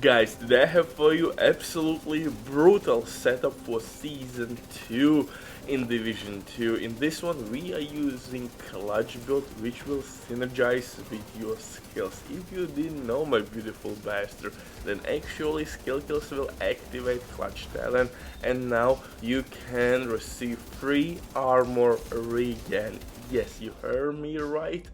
Guys, today I have for you absolutely brutal setup for Season 2 in Division 2. In this one we are using clutch build which will synergize with your skills. If you didn't know, my beautiful bastard, then actually skill kills will activate clutch talent and now you can receive free armor regen. Yes, you heard me right.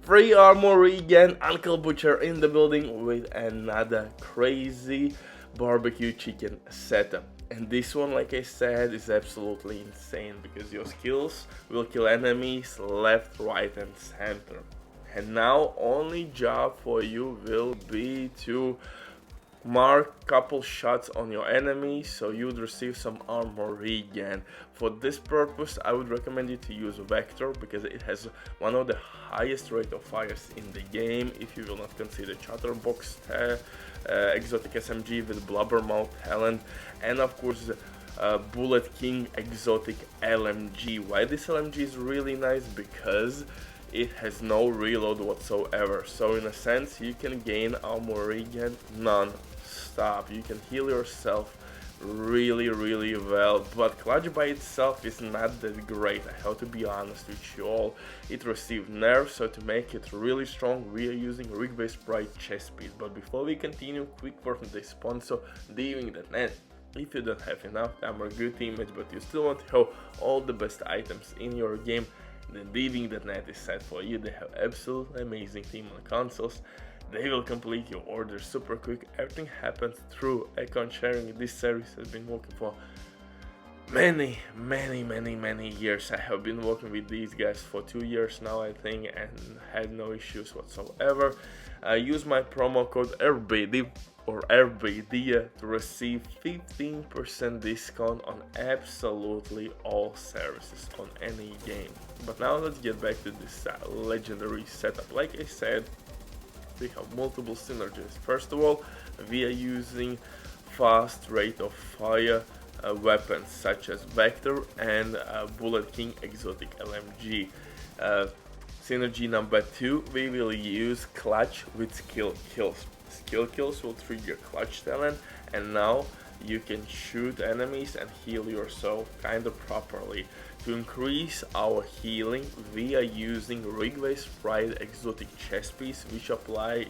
Free armor regen, Uncle Butcher in the building with another crazy barbecue chicken setup. And this one, like I said, is absolutely insane because your skills will kill enemies left, right and center. And now only job for you will be to mark couple shots on your enemy so you'd receive some armor regen. For this purpose I would recommend you to use Vector because it has one of the highest rate of fires in the game, if you will not consider Chatterbox exotic SMG with Blubbermouth talent, and of course Bullet King exotic LMG. Why this LMG is really nice? Because it has no reload whatsoever, so in a sense you can gain armor regen non-stop. You can heal yourself really well, but clutch by itself is not that great, I have to be honest with you all. It received nerfs, so to make it really strong we are using Ridgeways Pride chest speed. But before we continue, quick word from the sponsor, Diving the Net. If you don't have enough time or good teammates but you still want to have all the best items in your game, then Diving.net is set for you. They have absolutely amazing team on consoles. They will complete your order super quick. Everything happens through account sharing. This service has been working for many years. I have been working with these guys for 2 years now, I think, and had no issues whatsoever. Use my promo code RBD or RBD to receive 15% discount on absolutely all services on any game. But now let's get back to this legendary setup. Like I said, we have multiple synergies. First of all, we are using fast rate of fire weapons such as Vector and Bullet King exotic LMG. Synergy number 2, we will use clutch with skill kills. Skill kills will trigger clutch talent and now you can shoot enemies and heal yourself kinda properly. To increase our healing we are using Ridgeways Pride exotic chest piece which apply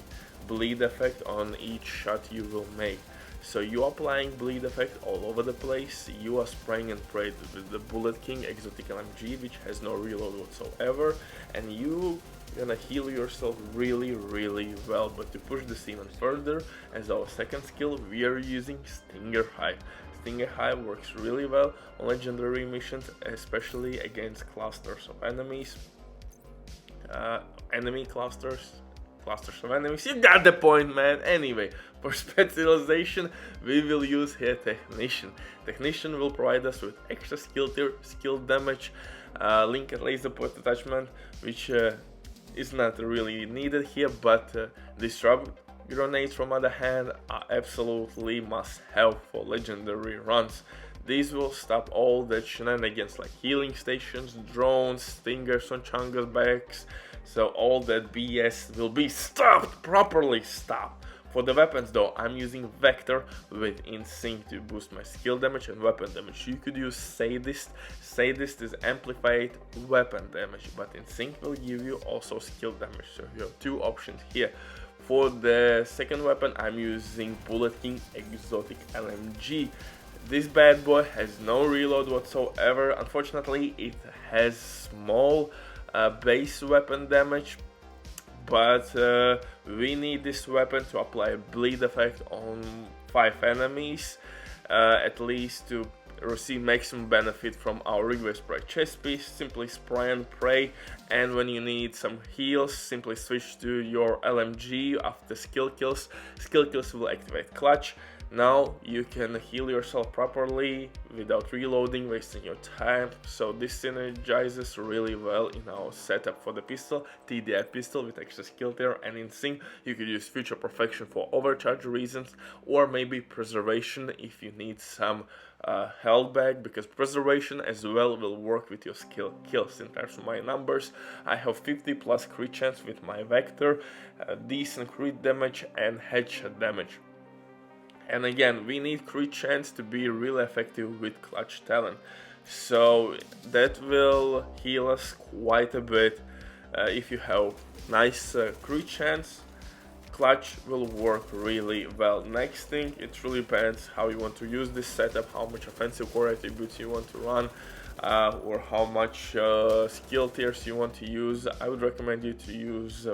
bleed effect on each shot you will make. So you applying bleed effect all over the place, you are spraying and praying with the Bullet King exotic LMG which has no reload whatsoever, and you gonna heal yourself really well. But to push this even further, as our second skill we are using Stinger Hive. Stinger Hive works really well on legendary missions, especially against clusters of enemies. Enemy clusters of enemies, you got the point, man. Anyway, for specialization we will use here Technician. Technician will provide us with extra skill tier, skill damage, link and laser point attachment, which is not really needed here, but disrupt grenades from other hand are absolutely must have for legendary runs. These will stop all the shenanigans like healing stations, drones, stingers on Chunga's backs, so all that BS will be stopped, properly stopped. For the weapons though, I'm using Vector with InSync to boost my skill damage and weapon damage. You could use Sadist. Sadist is amplified weapon damage, but InSync will give you also skill damage, so you have two options here. For the second weapon I'm using Bullet King exotic LMG. This bad boy has no reload whatsoever. Unfortunately it has small base weapon damage, but we need this weapon to apply a bleed effect on 5 enemies at least to receive maximum benefit from our Ridgeways Pride chest piece. Simply spray and pray, and when you need some heals simply switch to your LMG after skill kills. Skill kills will activate clutch. Now you can heal yourself properly without reloading, wasting your time, so this synergizes really well in our setup. For the pistol, TDI pistol with extra skill tier and InSync, you could use Future Perfection for overcharge reasons, or maybe Preservation if you need some health back, because Preservation as well will work with your skill kills. In terms of my numbers, I have 50 plus crit chance with my Vector, decent crit damage and headshot damage. And again, we need crit chance to be really effective with clutch talent. So that will heal us quite a bit. If you have nice crit chance, clutch will work really well. Next thing, it really depends how you want to use this setup, how much offensive core attributes you want to run, or how much skill tiers you want to use. I would recommend you to use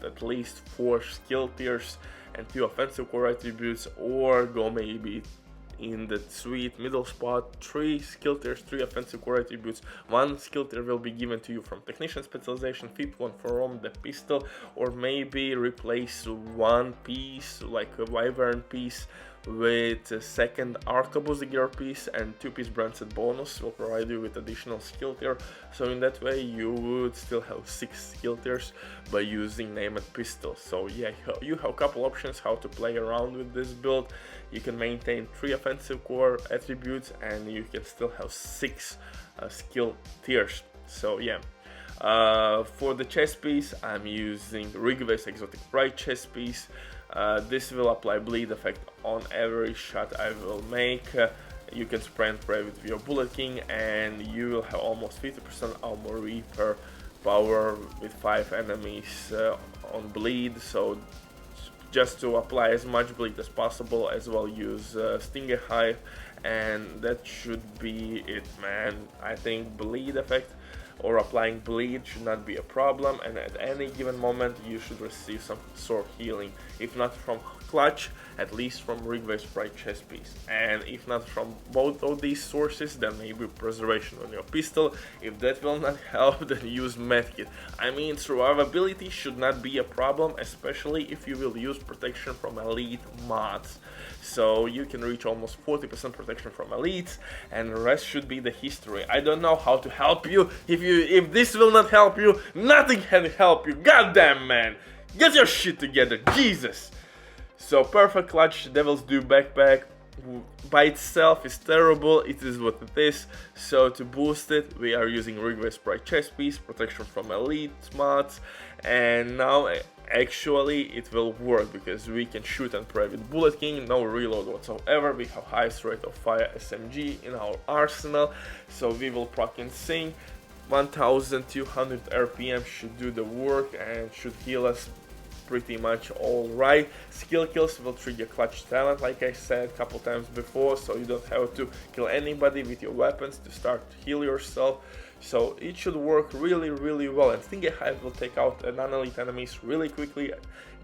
at least 4 skill tiers and 2 offensive core attributes, or go maybe in the sweet middle spot, 3 skill tiers, 3 offensive core attributes. 1 skill tier will be given to you from technician specialization, 5th one from the pistol, or maybe replace 1 piece like a wyvern piece with a second arquebus gear piece, and 2-piece branded bonus will provide you with additional skill tier. So in that way you would still have 6 skill tiers by using named pistol. So yeah, you have a couple options how to play around with this build. You can maintain 3 offensive core attributes and you can still have 6 skill tiers. So yeah. For the chest piece, I'm using Ridgeways exotic bright chest piece. This will apply bleed effect on every shot I will make. You can spray and pray with your Bullet King, and you will have almost 50% armor reaper power with 5 enemies on bleed. So just to apply as much bleed as possible, as well use Stinger Hive, and that should be it, man. I think bleed effect or applying bleed should not be a problem, and at any given moment you should receive some sort of healing, if not from clutch, at least from Ridgeways bright chest piece. And if not from both of these sources, then maybe preservation on your pistol. If that will not help, then use medkit. I mean, survivability should not be a problem, especially if you will use protection from elite mods. So you can reach almost 40% protection from elites, and the rest should be the history. I don't know how to help you. If this will not help you, nothing can help you. Goddamn, man, get your shit together, Jesus. So perfect clutch Devil's Due backpack by itself is terrible, it is what it is. So to boost it, we are using Ridgeways bright chest piece, protection from elite mods, and now actually it will work because we can shoot and pray with Bullet King, no reload whatsoever. We have highest rate of fire SMG in our arsenal, so we will proc and sing. 1200 RPM should do the work and should heal us pretty much alright. Skill kills will trigger clutch talent, like I said a couple times before, so you don't have to kill anybody with your weapons to start to heal yourself. So it should work really well, and Stinger Hive will take out non-elite enemies really quickly,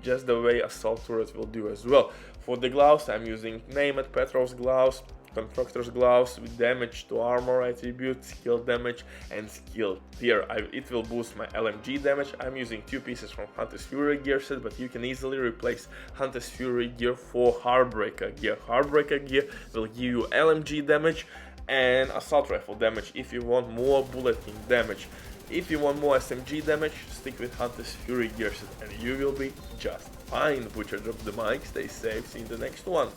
just the way Assault Turret will do as well. For the gloves, I'm using Named Petrov's gloves, Constructor's gloves with damage to armor attribute, skill damage, and skill tier. It will boost my LMG damage. I'm using 2 pieces from Hunter's Fury gear set, but you can easily replace Hunter's Fury gear for Heartbreaker gear. Heartbreaker gear will give you LMG damage and Assault Rifle damage if you want more Bullet King damage. If you want more SMG damage, stick with Hunter's Fury gear set and you will be just fine. Butcher drop the mic, stay safe, see you in the next one.